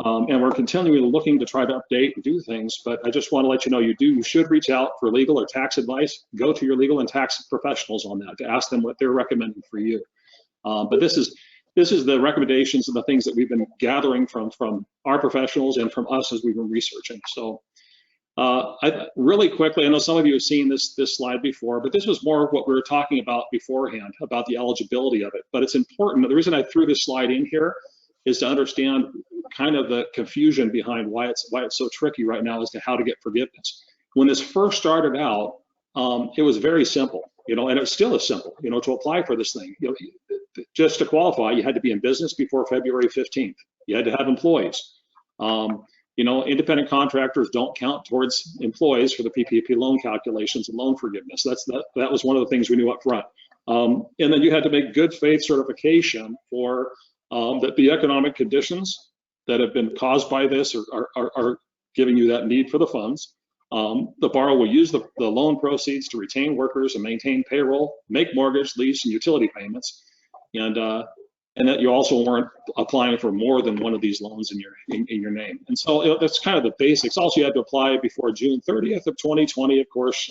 And we're continually looking to try to update and do things, but I just want to let you know you should reach out for legal or tax advice. Go to your legal and tax professionals on that to ask them what they're recommending for you. But this is the recommendations and the things that we've been gathering from our professionals and from us as we've been researching. So really quickly, I know some of you have seen this slide before, but this was more of what we were talking about beforehand about the eligibility of it. But it's important. The reason I threw this slide in here is to understand kind of the confusion behind why it's so tricky right now as to how to get forgiveness. When this first started out, it was very simple, and it still is simple, to apply for this thing. Just to qualify, you had to be in business before February 15th. You had to have employees. Independent contractors don't count towards employees for the PPP loan calculations and loan forgiveness. That was one of the things we knew up front. And then you had to make good faith certification for that the economic conditions that have been caused by this are giving you that need for the funds. The borrower will use the loan proceeds to retain workers and maintain payroll, make mortgage, lease, and utility payments, and that you also weren't applying for more than one of these loans in your name. And so that's kind of the basics. Also, you had to apply before June 30th of 2020. Of course,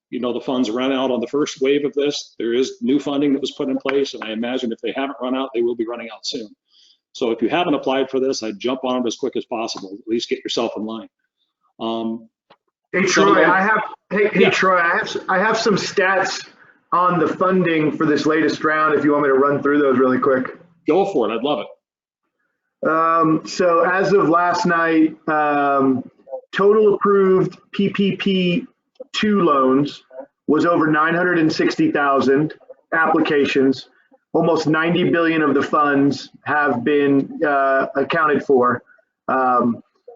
the funds ran out on the first wave of this. There is new funding that was put in place, and I imagine if they haven't run out, they will be running out soon. So if you haven't applied for this, I'd jump on it as quick as possible. At least get yourself in line. Hey Troy, I have some stats on the funding for this latest round. If you want me to run through those really quick. Go for it. I'd love it. So as of last night, total approved PPP 2 loans was over 960,000 applications. Almost 90 billion of the funds have been accounted for.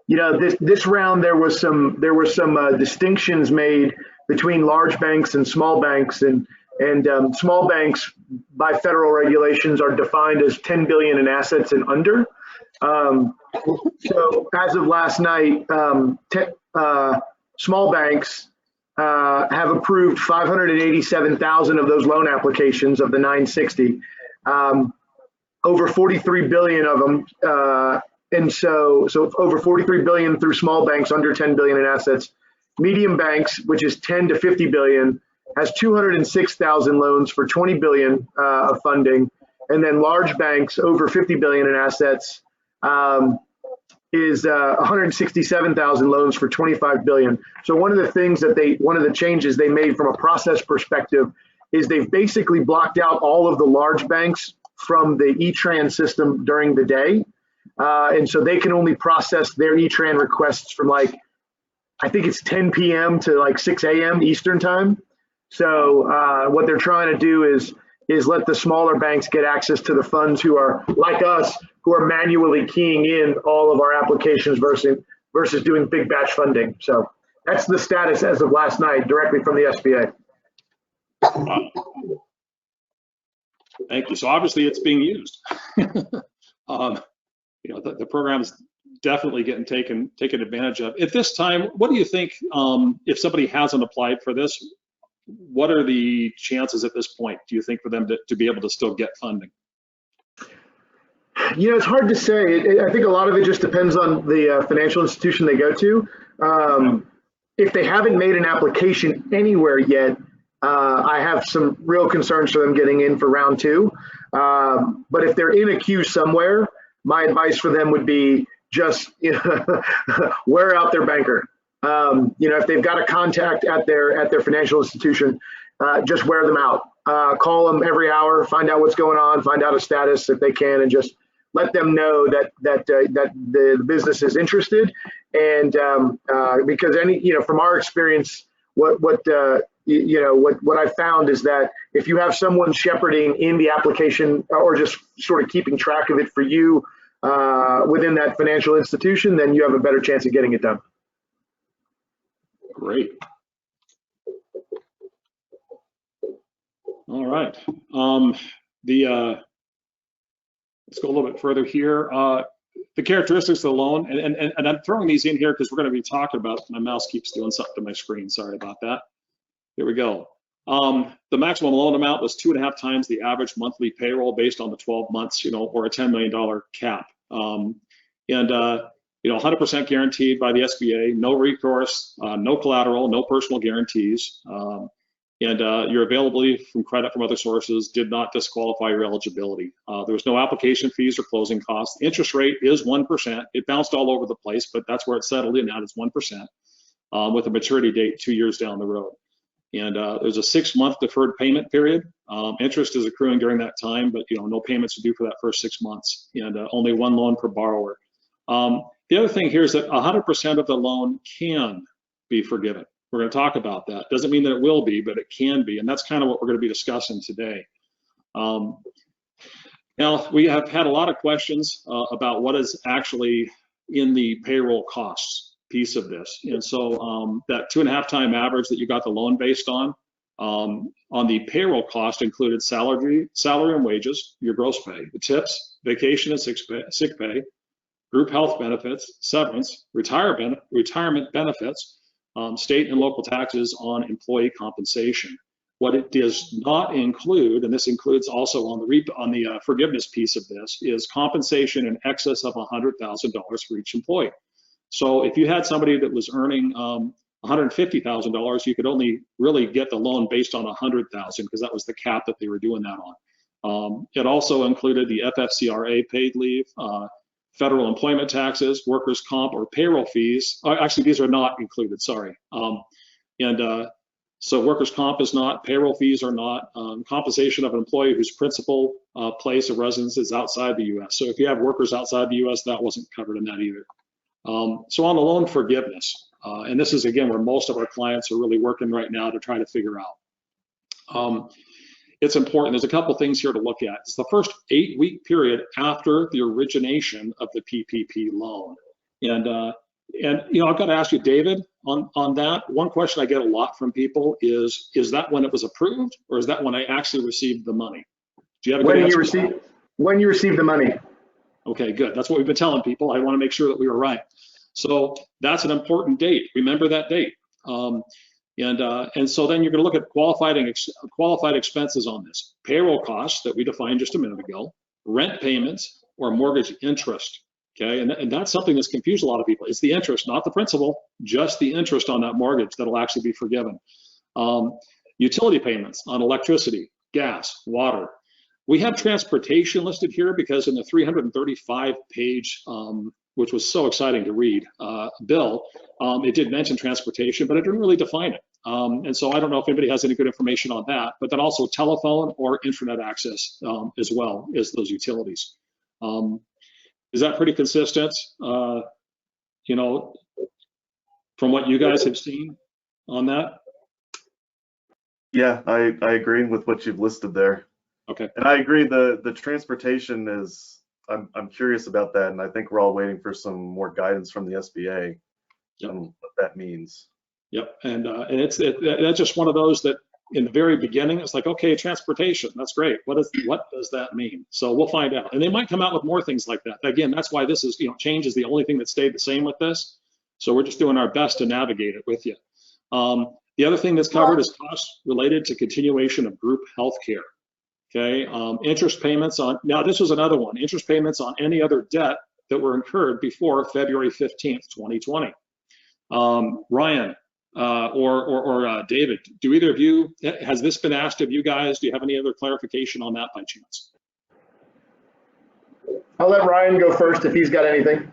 This round there were some distinctions made between large banks and small banks, and small banks by federal regulations are defined as 10 billion in assets and under. So as of last night, small banks have approved 587,000 of those loan applications of the 960. Over 43 billion of them, and so over 43 billion through small banks under 10 billion in assets. Medium banks, which is 10 to 50 billion, has 206,000 loans for 20 billion of funding, and then large banks over 50 billion in assets is 167,000 loans for 25 billion. So one of the changes they made from a process perspective is they've basically blocked out all of the large banks from the E-Tran system during the day, and so they can only process their E-Tran requests from I think it's 10 p.m. to 6 a.m. Eastern time. So what they're trying to do is let the smaller banks get access to the funds who are like us, who are manually keying in all of our applications versus doing big batch funding. So that's the status as of last night, directly from the SBA. Wow. Thank you. So obviously it's being used. The program's definitely getting taken advantage of. At this time, what do you think, if somebody hasn't applied for this, what are the chances at this point, do you think, for them to be able to still get funding? It's hard to say. I think a lot of it just depends on the financial institution they go to. If they haven't made an application anywhere yet, I have some real concerns for them getting in for round 2. But if they're in a queue somewhere, my advice for them would be just wear out their banker. If they've got a contact at their financial institution, just wear them out. Call them every hour, find out what's going on, find out a status if they can, and just let them know that the business is interested. And because from our experience, what I found is that if you have someone shepherding in the application or just sort of keeping track of it for you within that financial institution, then you have a better chance of getting it done. Great. All right. Let's go a little bit further here. The characteristics of the loan, and I'm throwing these in here because we're going to be talking about, my mouse keeps doing something to my screen. Sorry about that. Here we go. The maximum loan amount was 2.5 times the average monthly payroll based on the 12 months, or a $10 million cap. 100% guaranteed by the SBA, no recourse, no collateral, no personal guarantees, and your availability from credit from other sources did not disqualify your eligibility. There was no application fees or closing costs. The interest rate is 1%. It bounced all over the place, but that's where it settled in at. It's 1% with a maturity date 2 years down the road. And there's a 6-month deferred payment period. Interest is accruing during that time, but no payments are due for that first 6 months, and only one loan per borrower. The other thing here is that 100% of the loan can be forgiven. We're going to talk about that. Doesn't mean that it will be, but it can be, and that's kind of what we're going to be discussing today. Now, we have had a lot of questions about what is actually in the payroll costs piece of this. And so that 2.5-time average that you got the loan based on the payroll cost included salary and wages, your gross pay, the tips, vacation and sick pay, group health benefits, severance, retirement benefits, state and local taxes on employee compensation. What it does not include, and this includes also on the forgiveness piece of this, is compensation in excess of $100,000 for each employee. So if you had somebody that was earning $150,000, you could only really get the loan based on $100,000 because that was the cap that they were doing that on. It also included the FFCRA paid leave, federal employment taxes, workers' comp or payroll fees. Actually, these are not included, sorry. So workers' comp is not, payroll fees are not, compensation of an employee whose principal place of residence is outside the US. So if you have workers outside the US, that wasn't covered in that either. So on the loan forgiveness, and this is again where most of our clients are really working right now to try to figure out. It's important. There's a couple things here to look at. It's the first 8-week period after the origination of the PPP loan. And I've got to ask you, David, on that. One question I get a lot from people is that when it was approved, or is that when I actually received the money? Do you have a good answer? When you received the money. Okay, good. That's what we've been telling people. I want to make sure that we were right. So that's an important date. Remember that date. And so then you're going to look at qualified expenses on this. Payroll costs that we defined just a minute ago, rent payments, or mortgage interest. Okay, and that's something that's confused a lot of people. It's the interest, not the principal, just the interest on that mortgage that'll actually be forgiven. Utility payments on electricity, gas, water. We have transportation listed here because in the 335-page, which was so exciting to read, bill, it did mention transportation, but it didn't really define it. And so I don't know if anybody has any good information on that, but then also telephone or internet access as well as those utilities. Is that pretty consistent, from what you guys have seen on that? Yeah, I agree with what you've listed there. Okay. And I agree, the transportation is, I'm curious about that, and I think we're all waiting for some more guidance from the SBA on what that means. Yep, and that's just one of those that in the very beginning, it's like, okay, transportation, that's great. What does that mean? So we'll find out. And they might come out with more things like that. Again, that's why this is, change is the only thing that stayed the same with this. So we're just doing our best to navigate it with you. The other thing that's covered is costs related to continuation of group health care. Okay, interest payments on, now this was another one, interest payments on any other debt that were incurred before February 15th, 2020. Ryan or David, do either of you, has this been asked of you guys? Do you have any other clarification on that by chance? I'll let Ryan go first if he's got anything.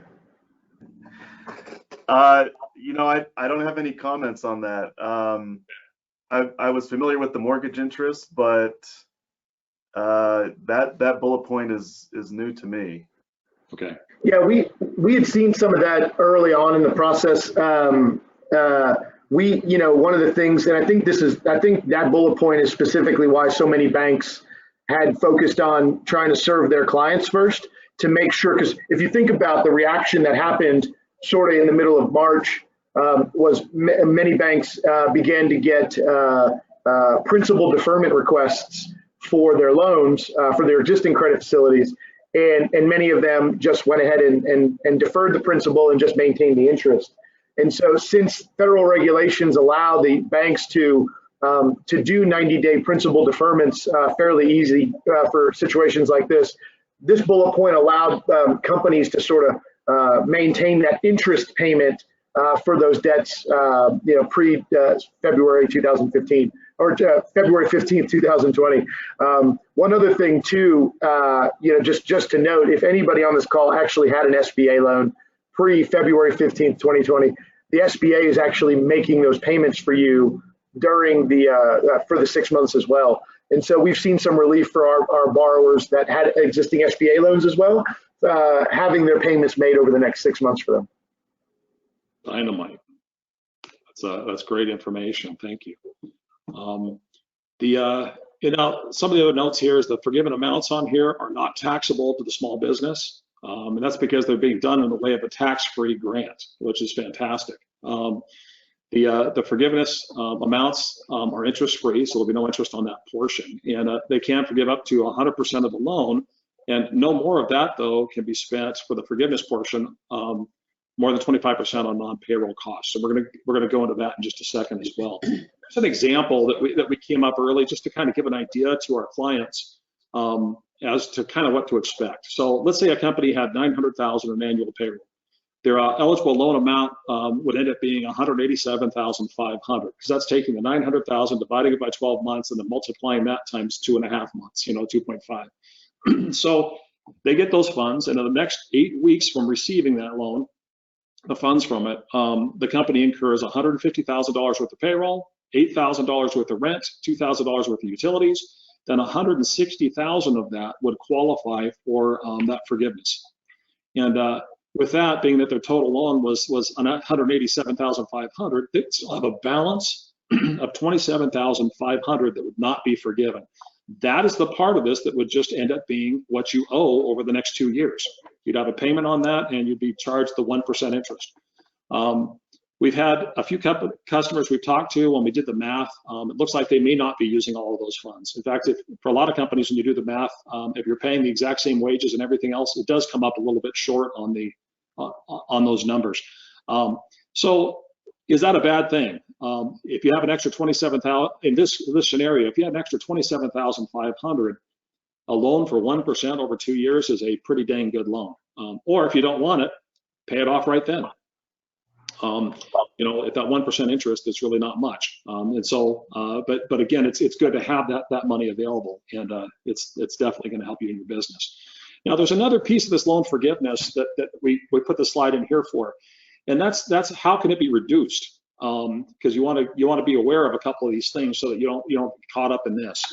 I don't have any comments on that. I was familiar with the mortgage interest, but that bullet point is new to me. Okay. Yeah, we had seen some of that early on in the process. One of the things, and I think that bullet point is specifically why so many banks had focused on trying to serve their clients first to make sure, because if you think about the reaction that happened sort of in the middle of March, was many banks began to get principal deferment requests for their loans, for their existing credit facilities. And many of them just went ahead and deferred the principal and just maintained the interest. And so since federal regulations allow the banks to do 90-day principal deferments fairly easy for situations like this bullet point allowed companies to sort of maintain that interest payment for those debts, pre February 2015 or February 15th, 2020. One other thing too, just to note, if anybody on this call actually had an SBA loan pre February 15th, 2020, the SBA is actually making those payments for you during for the 6 months as well. And so we've seen some relief for our borrowers that had existing SBA loans as well, having their payments made over the next 6 months for them. Dynamite. That's great information. Thank you. Some of the other notes here is the forgiven amounts on here are not taxable to the small business. And that's because they're being done in the way of a tax-free grant, which is fantastic. The forgiveness amounts are interest-free, so there'll be no interest on that portion. And they can forgive up to 100% of the loan. And no more of that, though, can be spent for the forgiveness portion, more than 25% on non-payroll costs. So we're gonna go into that in just a second as well. It's an example that we came up early just to kind of give an idea to our clients as to kind of what to expect. So let's say a company had $900,000 in annual payroll. Their eligible loan amount would end up being $187,500 because that's taking the $900,000, dividing it by 12 months, and then multiplying that times 2.5 months, 2.5. So they get those funds, and in the next 8 weeks from receiving that loan, the funds from it, the company incurs $150,000 worth of payroll, $8,000 worth of rent, $2,000 worth of utilities. Then $160,000 of that would qualify for that forgiveness. And with that being that their total loan was $187,500, they still have a balance of $27,500 that would not be forgiven. That is the part of this that would just end up being what you owe over the next 2 years. You'd have a payment on that, and you'd be charged the 1% interest. We've had a few customers we've talked to when we did the math. It looks like they may not be using all of those funds. In fact, for a lot of companies, when you do the math, if you're paying the exact same wages and everything else, it does come up a little bit short on those numbers. So is that a bad thing? If you have an extra $27,000 in this scenario, if you have an extra $27,500, a loan for 1% over 2 years is a pretty dang good loan. Or if you don't want it, pay it off right then. At that 1% interest, it's really not much. And so, but again, it's good to have that money available, and it's definitely going to help you in your business. Now, there's another piece of this loan forgiveness that we put the slide in here for, and that's how can it be reduced? Because you want to be aware of a couple of these things so that you don't get caught up in this.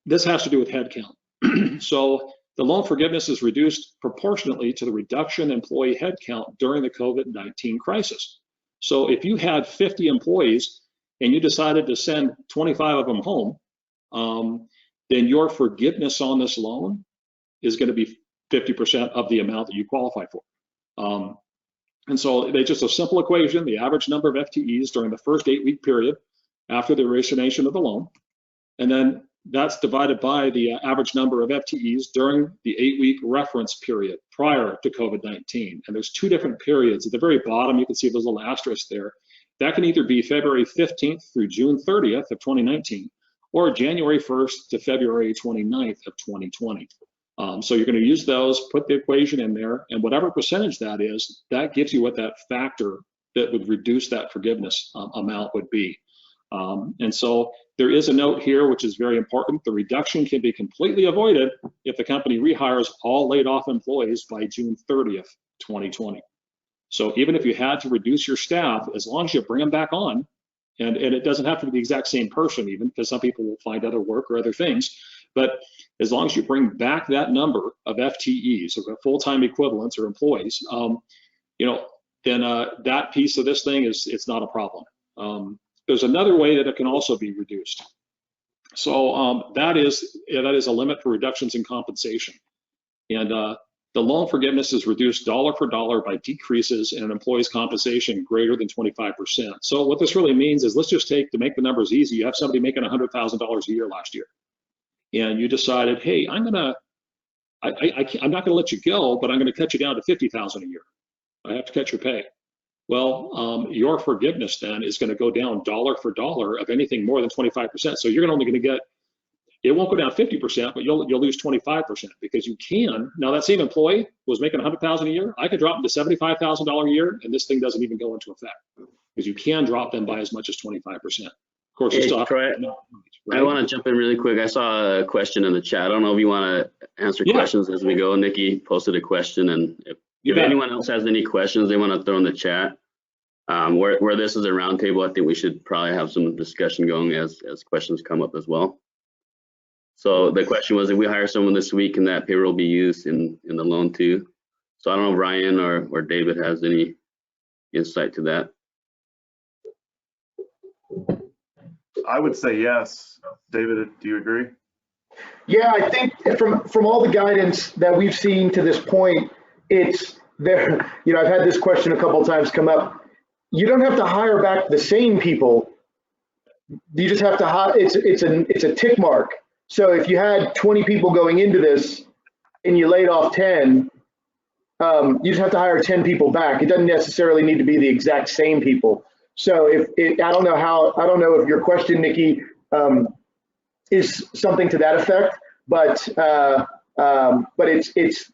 This has to do with headcount. So the loan forgiveness is reduced proportionately to the reduction in employee headcount during the COVID-19 crisis. So if you had 50 employees and you decided to send 25 of them home, then your forgiveness on this loan is going to be 50% of the amount that you qualify for. And so it's just a simple equation, the average number of FTEs during the first 8-week period after the origination of the loan, and then that's divided by the average number of FTEs during the 8-week reference period prior to COVID-19. And there's 2 different periods. At the very bottom, you can see those little asterisks there. That can either be February 15th through June 30th of 2019, or January 1st to February 29th of 2020. So you're going to use those, put the equation in there, and whatever percentage that is, that gives you what that factor that would reduce that forgiveness amount would be. And so there is a note here, which is very important. The reduction can be completely avoided if the company rehires all laid off employees by June 30th, 2020. So even if you had to reduce your staff, as long as you bring them back on, and it doesn't have to be the exact same person even, because some people will find other work or other things, but as long as you bring back that number of FTEs, or full-time equivalents or employees, then that piece of this thing it's not a problem. There's another way that it can also be reduced. So that is a limit for reductions in compensation. And the loan forgiveness is reduced dollar for dollar by decreases in an employee's compensation greater than 25%. So what this really means is, let's just to make the numbers easy, you have somebody making $100,000 a year last year, and you decided, hey, I'm not gonna let you go, but I'm gonna cut you down to $50,000 a year. I have to cut your pay. Well, your forgiveness then is going to go down dollar for dollar of anything more than 25%. So you're only going to get, it won't go down 50%, but you'll lose 25% because you can. Now that same employee was making $100,000 a year. I could drop them to $75,000 a year, and this thing doesn't even go into effect because you can drop them by as much as 25%. Of course, you still have Troy, to, right? I want to jump in really quick. I saw a question in the chat. I don't know if you want to answer questions as we go. Nikki posted a question, and if anyone else has any questions they want to throw in the chat, where this is a roundtable, I think we should probably have some discussion going as questions come up as well. So the question was, if we hire someone this week, can that payroll be used in the loan too? So I don't know if Ryan or David has any insight to that. I would say yes. David, do you agree? Yeah, I think from all the guidance that we've seen to this point, it's there. You know, I've had this question a couple of times come up. You don't have to hire back the same people. You just have to hire. It's a tick mark. So if you had 20 people going into this and you laid off 10, you just have to hire 10 people back. It doesn't necessarily need to be the exact same people. So I don't know if your question, Nikki, is something to that effect, but it's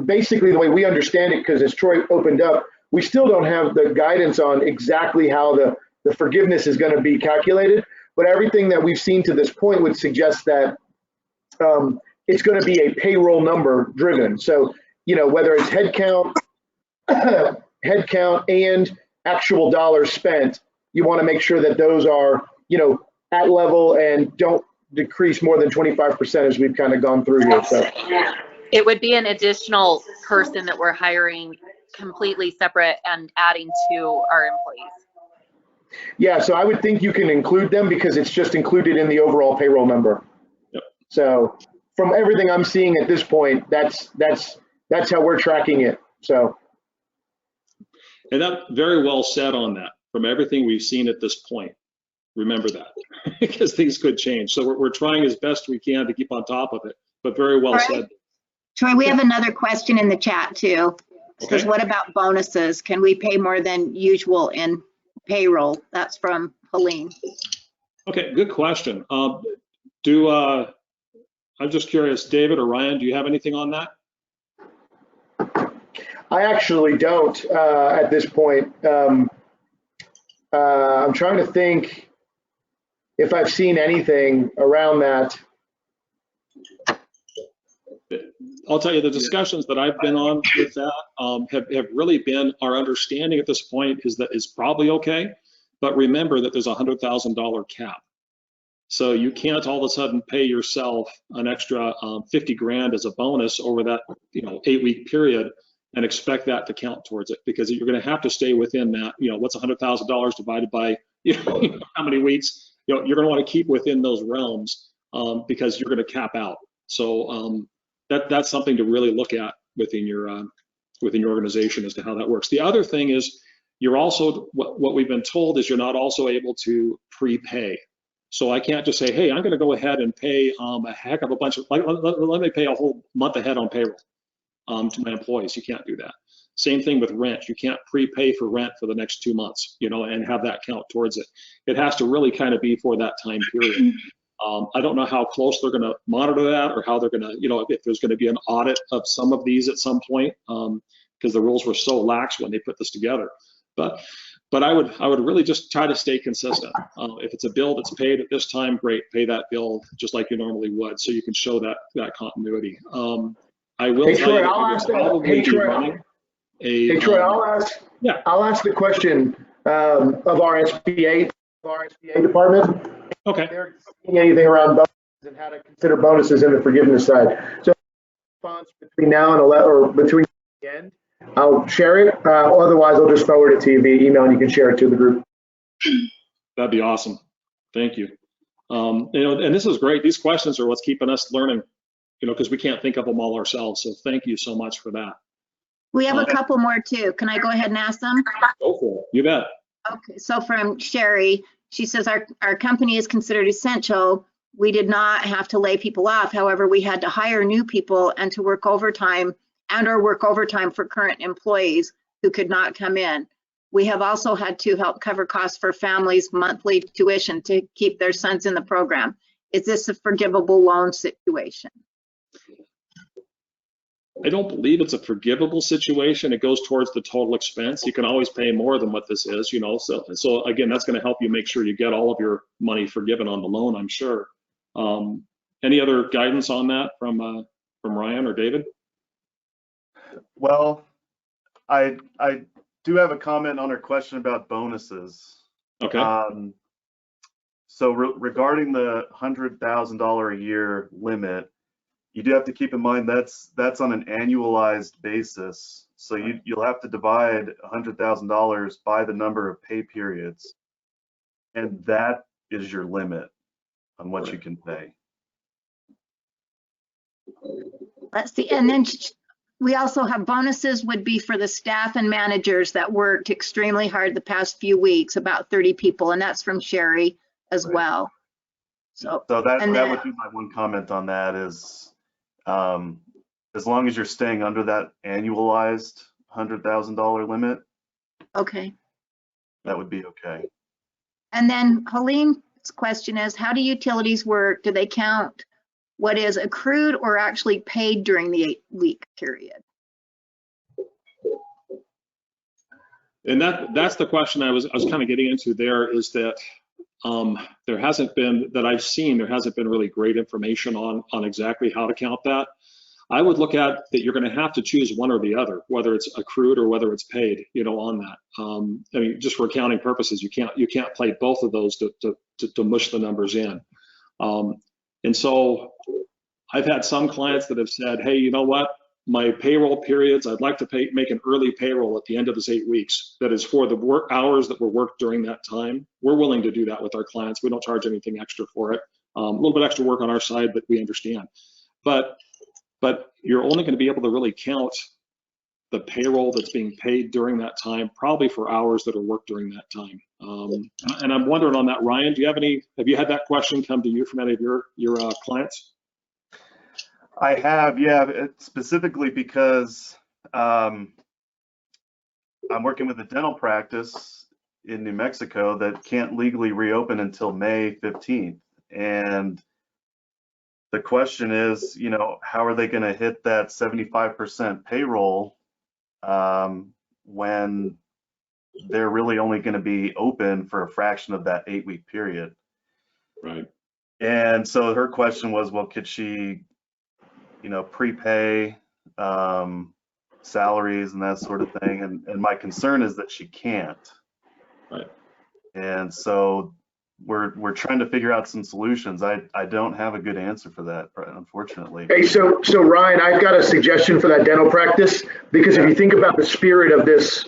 basically the way we understand it, because as Troy opened up, we still don't have the guidance on exactly how the forgiveness is going to be calculated, but everything that we've seen to this point would suggest that it's going to be a payroll number driven. So, you know, whether it's headcount and actual dollars spent, you want to make sure that those are, you know, at level and don't decrease more than 25% as we've kind of gone through here. So it would be an additional person that we're hiring completely separate and adding to our employees. Yeah, so I would think you can include them because it's just included in the overall payroll number. Yep. So from everything I'm seeing at this point, that's how we're tracking it. So. And that very well said on that. From everything we've seen at this point, remember that because things could change. So we're trying as best we can to keep on top of it, but very well said. Troy, we have another question in the chat too. It says, Okay. what about bonuses? Can we pay more than usual in payroll? That's from Helene. Okay, good question. I'm just curious, David or Ryan, do you have anything on that? I actually don't at this point. I'm trying to think if I've seen anything around that. I'll tell you, the discussions that I've been on with that have really been, our understanding at this point is that it's probably okay, but remember that there's a $100,000 cap. So you can't all of a sudden pay yourself an extra 50 grand as a bonus over that 8-week period and expect that to count towards it, because you're going to have to stay within that. What's $100,000 divided by how many weeks? You're going to want to keep within those realms because you're going to cap out. So that's something to really look at within your organization as to how that works. The other thing is you're also, what we've been told is you're not also able to prepay. So I can't just say, hey, I'm going to go ahead and pay a heck of a bunch of, let me pay a whole month ahead on payroll to my employees. You can't do that. Same thing with rent. You can't prepay for rent for the next 2 months, and have that count towards it. It has to really kind of be for that time period. I don't know how close they're going to monitor that, or how they're going to, if there's going to be an audit of some of these at some point, because the rules were so lax when they put this together. But I would really just try to stay consistent. If it's a bill that's paid at this time, great, pay that bill just like you normally would, so you can show that continuity. I will Hey, tell Troy, you that I'll we ask will that. probably Hey, be Troy, running I'll ask the question of our SBA department. Okay. If they're seeing anything around bonuses and how to consider bonuses in the forgiveness side. So response between now and between the end, I'll share it. Otherwise, I'll just forward it to you via email, and you can share it to the group. That'd be awesome. Thank you. And this is great. These questions are what's keeping us learning, because we can't think of them all ourselves. So thank you so much for that. We have a couple more too. Can I go ahead and ask them? Go for it. You bet. Okay, so from Sherry, she says our company is considered essential. We did not have to lay people off. However, we had to hire new people and to work overtime for current employees who could not come in. We have also had to help cover costs for families' monthly tuition to keep their sons in the program. Is this a forgivable loan situation? I don't believe it's a forgivable situation. It goes towards the total expense. You can always pay more than what this is, you know. So again, that's going to help you make sure you get all of your money forgiven on the loan, I'm sure. Any other guidance on that from Ryan or David? Well, I do have a comment on her question about bonuses. Okay. So regarding the $100,000 a year limit, you do have to keep in mind that's on an annualized basis. So you'll have to divide $100,000 by the number of pay periods, and that is your limit on what you can pay. Let's see. And then we also have bonuses would be for the staff and managers that worked extremely hard the past few weeks, about 30 people, and that's from Sherry as well. So that would be my one comment on that is, as long as you're staying under that annualized $100,000 limit, okay. that would be okay. And then Helene's question is, how do utilities work? Do they count what is accrued or actually paid during the 8-week period? And that's the question I was kind of getting into there, is that there hasn't been, that I've seen, there hasn't been really great information on exactly how to count that. I would look at that you're going to have to choose one or the other, whether it's accrued or whether it's paid, you know, on that. I mean, just for accounting purposes, you can't play both of those to mush the numbers in. And so I've had some clients that have said, hey, you know what? My payroll periods, I'd like to make an early payroll at the end of this 8 weeks. That is for the work hours that were worked during that time. We're willing to do that with our clients. We don't charge anything extra for it. A little bit extra work on our side, but we understand. But you're only going to be able to really count the payroll that's being paid during that time, probably for hours that are worked during that time. And I'm wondering on that, Ryan, have you had that question come to you from any of your clients? I have, yeah, specifically because I'm working with a dental practice in New Mexico that can't legally reopen until May 15th. And the question is, you know, how are they going to hit that 75% payroll when they're really only going to be open for a fraction of that 8-week period? Right. And so her question was, well, could she, you know, prepay salaries and that sort of thing? And my concern is that she can't. Right. And so we're trying to figure out some solutions. I don't have a good answer for that, unfortunately. Hey, so Ryan, I've got a suggestion for that dental practice, because if you think about the spirit of this,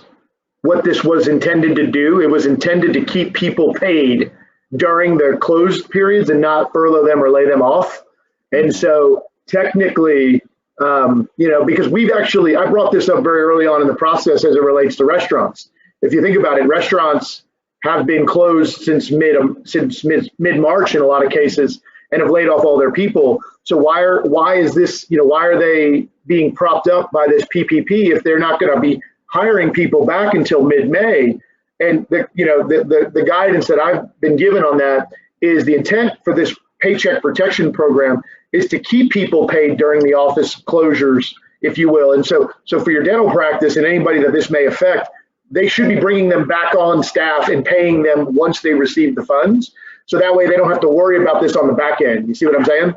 what this was intended to do, it was intended to keep people paid during their closed periods and not furlough them or lay them off. And so technically, you know, because I brought this up very early on in the process as it relates to restaurants. If you think about it, restaurants have been closed since mid-March in a lot of cases and have laid off all their people. So why is this, you know, why are they being propped up by this PPP if they're not going to be hiring people back until mid-May? And the guidance that I've been given on that is the intent for this Paycheck Protection Program is to keep people paid during the office closures, if you will. And so for your dental practice and anybody that this may affect, they should be bringing them back on staff and paying them once they receive the funds. So that way they don't have to worry about this on the back end. You see what I'm saying?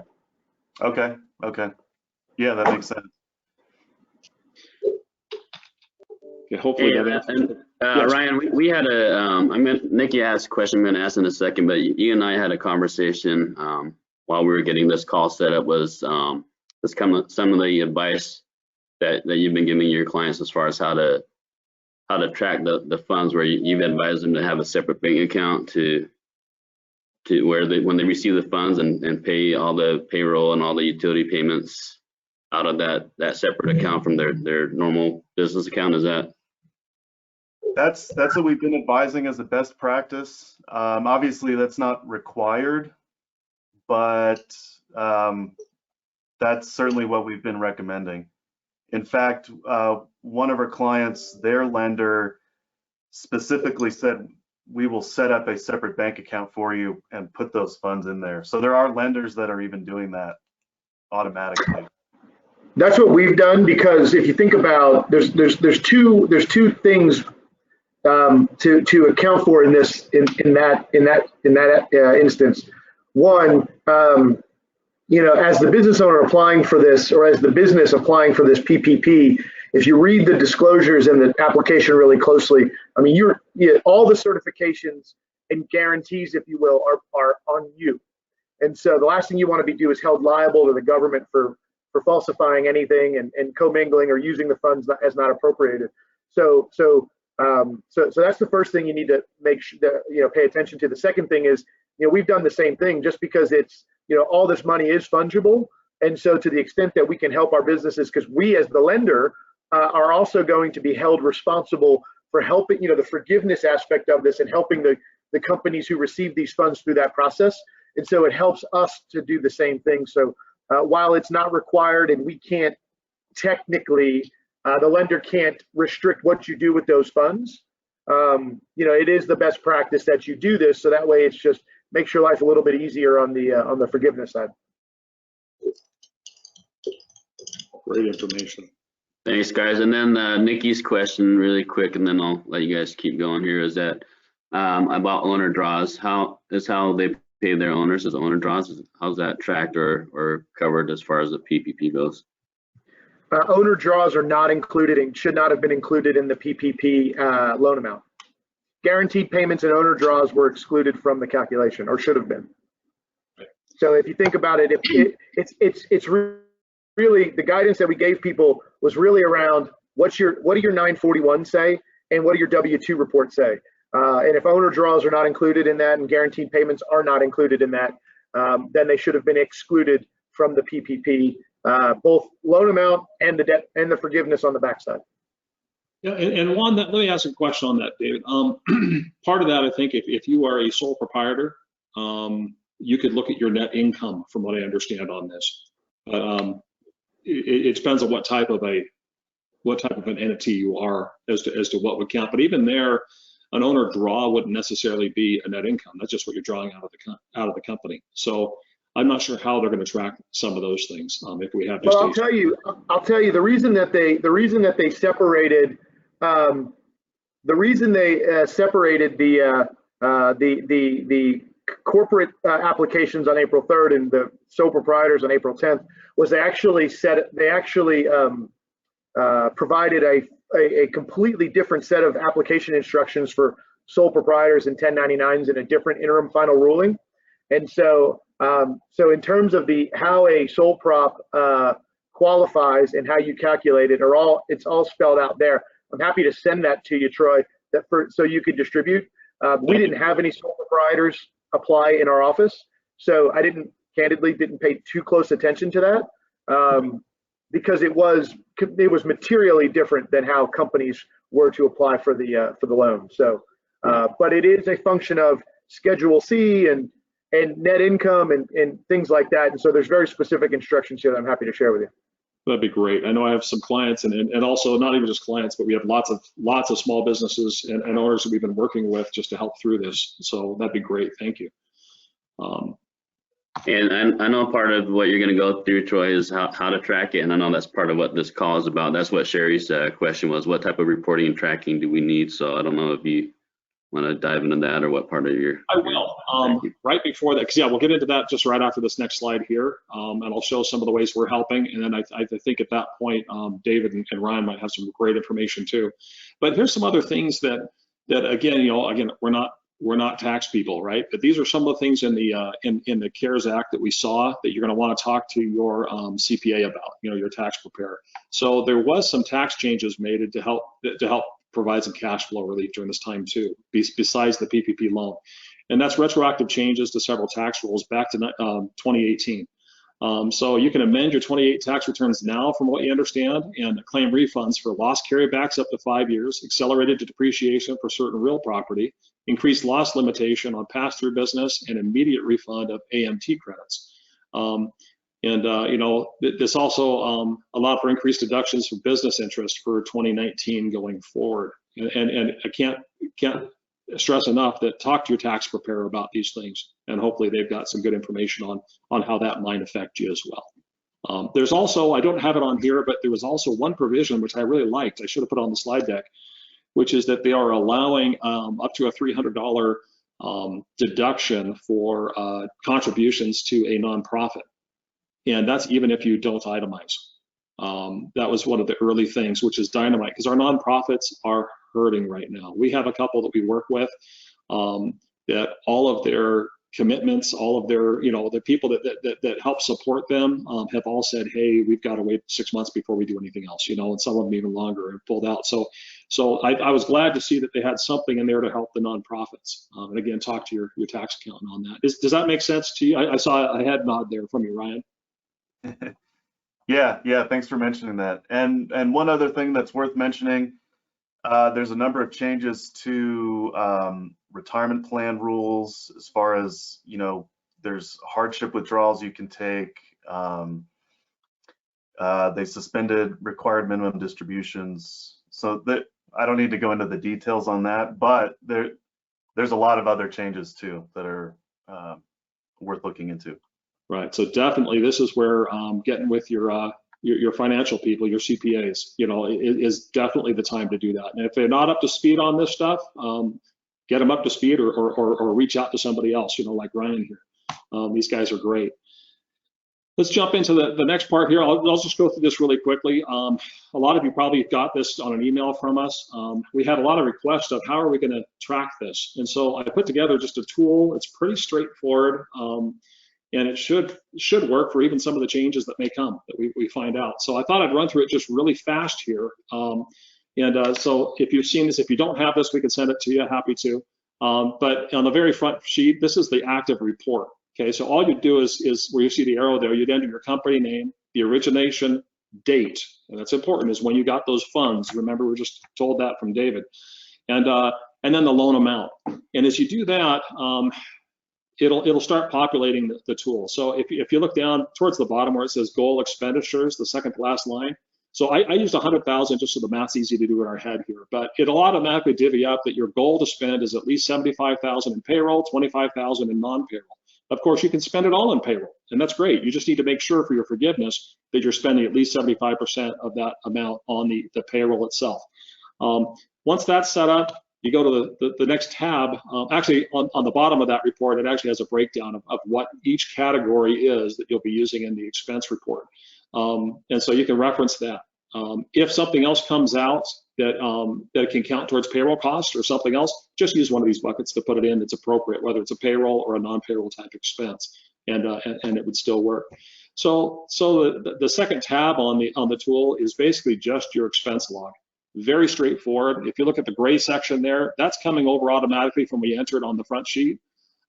Okay. Yeah, that makes sense. Yeah, hopefully that answers. Yes. Ryan, we had Nikki asked a question I'm going to ask in a second, but you and I had a conversation while we were getting this call set up, was some of the advice that you've been giving your clients as far as how to track the funds, where you've advised them to have a separate bank account to where when they receive the funds and pay all the payroll and all the utility payments out of that separate account from their normal business account. Is that? That's what we've been advising as a best practice. Obviously that's not required, but that's certainly what we've been recommending. In fact, one of our clients, their lender specifically said we will set up a separate bank account for you and put those funds in there. So there are lenders that are even doing that automatically. That's what we've done, because if you think about, there's two things to account for in this in that instance. One, as the business owner applying for this, or as the business applying for this PPP, if you read the disclosures in the application really closely, I mean, all the certifications and guarantees, if you will, are on you. And so the last thing you want to be is held liable to the government for falsifying anything and commingling or using the funds as not appropriated. So that's the first thing you need to make sure that, pay attention to. The second thing is, we've done the same thing, just because it's, all this money is fungible. And so to the extent that we can help our businesses, because we as the lender are also going to be held responsible for helping, the forgiveness aspect of this and helping the companies who receive these funds through that process. And so it helps us to do the same thing. So while it's not required and we can't technically, the lender can't restrict what you do with those funds, it is the best practice that you do this. So that way it's just makes your life a little bit easier on the forgiveness side. Great information. Thanks, guys. And then Nikki's question really quick, and then I'll let you guys keep going here, is that about owner draws. How they pay their owners as owner draws? How's that tracked or covered as far as the PPP goes? Owner draws are not included and should not have been included in the PPP loan amount. Guaranteed payments and owner draws were excluded from the calculation, or should have been. So if you think about it, it's really the guidance that we gave people was really around what do your 941 say and what do your W-2 reports say. And if owner draws are not included in that and guaranteed payments are not included in that, then they should have been excluded from the PPP, both loan amount and the debt and the forgiveness on the backside. Yeah, and let me ask a question on that, David. Part of that, I think, if you are a sole proprietor, you could look at your net income, from what I understand on this. It depends on what type of an entity you are as to what would count. But even there, an owner draw wouldn't necessarily be a net income. That's just what you're drawing out of the company. So I'm not sure how they're going to track some of those things. If we have, well, I'll tell you the reason that they separated the corporate applications on April 3rd and the sole proprietors on April 10th was they actually provided a completely different set of application instructions for sole proprietors and 1099s in a different interim final ruling. And so in terms of how a sole prop qualifies and how you calculate it, it's all spelled out there. I'm happy to send that to you, Troy, so you could distribute. We didn't have any sole proprietors apply in our office, so I candidly didn't pay too close attention to that, because it was materially different than how companies were to apply for the loan. So, but it is a function of Schedule C and net income and things like that. And so there's very specific instructions here that I'm happy to share with you. That'd be great. I know I have some clients and also not even just clients, but we have lots of small businesses and owners that we've been working with just to help through this. So that'd be great. Thank you. And I know part of what you're going to go through, Troy, is how to track it. And I know that's part of what this call is about. That's what Sherry's question was. What type of reporting and tracking do we need? So I don't know if you want to dive into that or what part of your... I will. Right before that, because we'll get into that just right after this next slide here. And I'll show some of the ways we're helping. And then I think at that point, David and Ryan might have some great information too. But here's some other things that again, we're not tax people, right? But these are some of the things in the CARES Act that we saw that you're going to want to talk to your CPA about, your tax preparer. So there was some tax changes made to help provide some cash flow relief during this time too, besides the PPP loan. And that's retroactive changes to several tax rules back to 2018. So you can amend your 28 tax returns now, from what you understand, and claim refunds for loss carrybacks up to 5 years, accelerated depreciation for certain real property, increased loss limitation on pass-through business, and immediate refund of AMT credits. This also allowed for increased deductions for business interest for 2019 going forward. And I can't stress enough that talk to your tax preparer about these things, and hopefully they've got some good information on how that might affect you as well. There's also, I don't have it on here, but there was also one provision which I really liked. I should have put on the slide deck, which is that they are allowing up to a $300 deduction for contributions to a nonprofit. And that's even if you don't itemize. That was one of the early things, which is dynamite, because our nonprofits are hurting right now. We have a couple that we work with that all of their commitments, all of their, the people that help support them have all said, hey, we've got to wait 6 months before we do anything else, and some of them even longer and pulled out. So I was glad to see that they had something in there to help the nonprofits. And again, talk to your tax accountant on that. Does that make sense to you? I saw a head nod there from you, Ryan. Yeah, thanks for mentioning that. And one other thing that's worth mentioning, there's a number of changes to retirement plan rules as far as, there's hardship withdrawals you can take. They suspended required minimum distributions. So that I don't need to go into the details on that, but there's a lot of other changes too that are worth looking into. Right. So definitely, this is where getting with your financial people, your CPAs, is definitely the time to do that. And if they're not up to speed on this stuff, get them up to speed or reach out to somebody else, like Ryan here. These guys are great. Let's jump into the next part here. I'll just go through this really quickly. A lot of you probably got this on an email from us. We had a lot of requests of how are we going to track this? And so I put together just a tool. It's pretty straightforward. And it should work for even some of the changes that may come that we find out. So I thought I'd run through it just really fast here. So if you've seen this, if you don't have this, we can send it to you, happy to. But on the very front sheet, this is the active report. Okay, so all you do is where you see the arrow there, you'd enter your company name, the origination date, and that's important, is when you got those funds. Remember, we were just told that from David. And then the loan amount. And as you do that, it'll start populating the tool. So if you look down towards the bottom where it says goal expenditures, the second to last line. So I used 100,000 just so the math's easy to do in our head here, but it'll automatically divvy up that your goal to spend is at least 75,000 in payroll, 25,000 in non-payroll. Of course, you can spend it all in payroll, and that's great. You just need to make sure for your forgiveness that you're spending at least 75% of that amount on the payroll itself. Once that's set up, you go to the next tab. Actually, on the bottom of that report, it actually has a breakdown of what each category is that you'll be using in the expense report. And so you can reference that. If something else comes out that can count towards payroll costs or something else, just use one of these buckets to put it in that's appropriate, whether it's a payroll or a non-payroll type expense, and it would still work. So the second tab on the tool is basically just your expense log. Very straightforward. If you look at the gray section there, that's coming over automatically from when you enter it on the front sheet.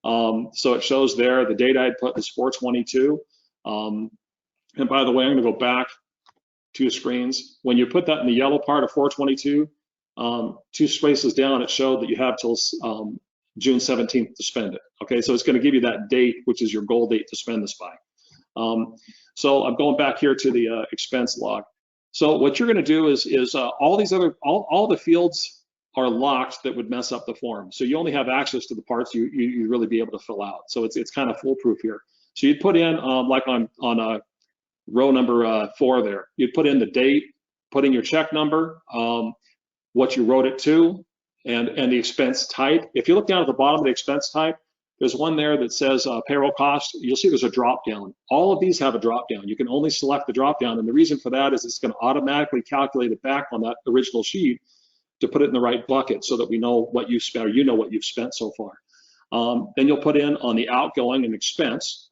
So it shows there the date I had put is 4/22. And by the way, I'm going to go back 2 screens. When you put that in the yellow part of 4/22, 2 spaces down, it showed that you have till June 17th to spend it. Okay, so it's going to give you that date, which is your goal date to spend this by. So I'm going back here to the expense log. So what you're going to do is all the fields are locked that would mess up the form. So you only have access to the parts you really be able to fill out. So it's kind of foolproof here. So you'd put in like on row number 4 there, you'd put in the date, put in your check number, what you wrote it to, and the expense type. If you look down at the bottom of the expense type, there's one there that says payroll cost. You'll see there's a drop down. All of these have a drop down. You can only select the drop down, and the reason for that is it's going to automatically calculate it back on that original sheet to put it in the right bucket so that we know what you spent, or you know what you've spent so far. Then you'll put in on the outgoing and expense.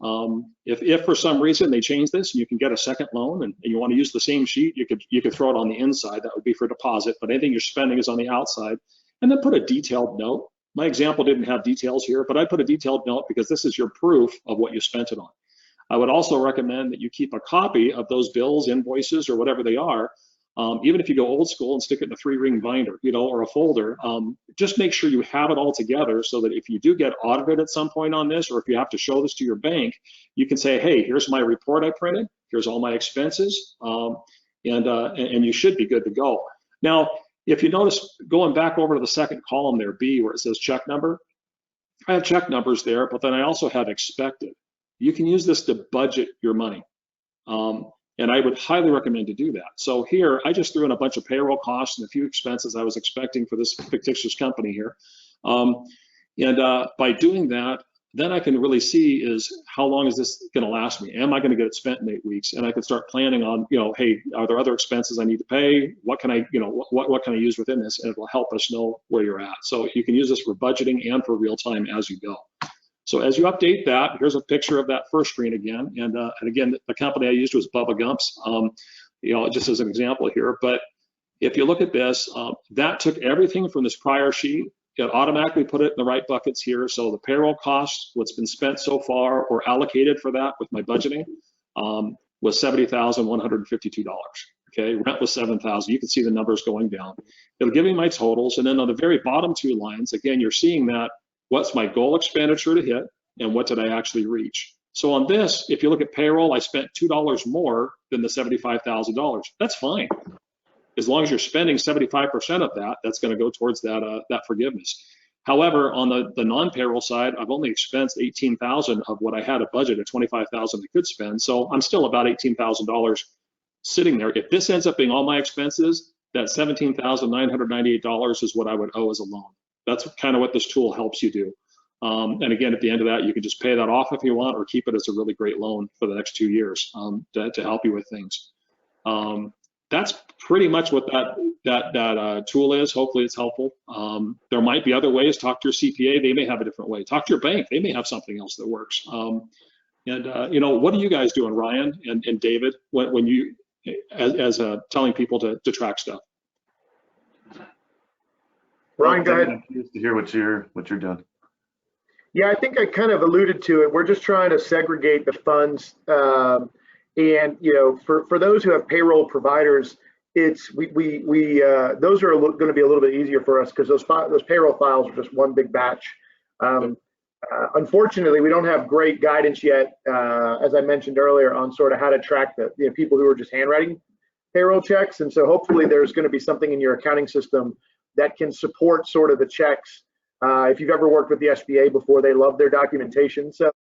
If for some reason they change this and you can get a second loan and you want to use the same sheet, you could throw it on the inside. That would be for deposit, but anything you're spending is on the outside. And then put a detailed note. My example didn't have details here, but I put a detailed note because this is your proof of what you spent it on. I would also recommend that you keep a copy of those bills, invoices, or whatever they are. Even if you go old school and stick it in a 3-ring binder, or a folder, just make sure you have it all together so that if you do get audited at some point on this, or if you have to show this to your bank, you can say, hey, here's my report I printed, here's all my expenses, and you should be good to go. Now, If you notice, going back over to the second column there, B, where it says check number, I have check numbers there, but then I also have expected. You can use this to budget your money. And I would highly recommend to do that. So here, I just threw in a bunch of payroll costs and a few expenses I was expecting for this fictitious company here. By doing that, then I can really see is how long is this going to last me? Am I going to get it spent in 8 weeks? And I can start planning on, hey, are there other expenses I need to pay? What can I, what can I use within this? And it will help us know where you're at. So you can use this for budgeting and for real time as you go. So as you update that, here's a picture of that first screen again. And again, the company I used was Bubba Gump's, just as an example here. But if you look at this, that took everything from this prior sheet. It automatically put it in the right buckets here. So the payroll costs, what's been spent so far or allocated for that with my budgeting was $70,152. Okay, rent was $7,000. You can see the numbers going down. It'll give me my totals. And then on the very bottom two lines, again, you're seeing that what's my goal expenditure to hit and what did I actually reach? So on this, if you look at payroll, I spent $2 more than the $75,000. That's fine. As long as you're spending 75% of that, that's going to go towards that forgiveness. However, on the non-payroll side, I've only expensed $18,000 of what I had a budget of $25,000 I could spend. So I'm still about $18,000 sitting there. If this ends up being all my expenses, that $17,998 is what I would owe as a loan. That's kind of what this tool helps you do. And again, at the end of that, you can just pay that off if you want, or keep it as a really great loan for the next 2 years to help you with things. That's pretty much what that tool is. Hopefully it's helpful. There might be other ways. Talk to your CPA. They may have a different way. Talk to your bank. They may have something else that works. What are you guys doing, Ryan and David, when you, as telling people to track stuff? Ryan, go ahead. I'm curious to hear what you're doing. Yeah, I think I kind of alluded to it. We're just trying to segregate the funds. And for those who have payroll providers, it's those are going to be a little bit easier for us because those payroll files are just one big batch. Unfortunately, we don't have great guidance yet, as I mentioned earlier, on sort of how to track the people who are just handwriting payroll checks. And so hopefully there's going to be something in your accounting system that can support sort of the checks. If you've ever worked with the SBA before, they love their documentation. So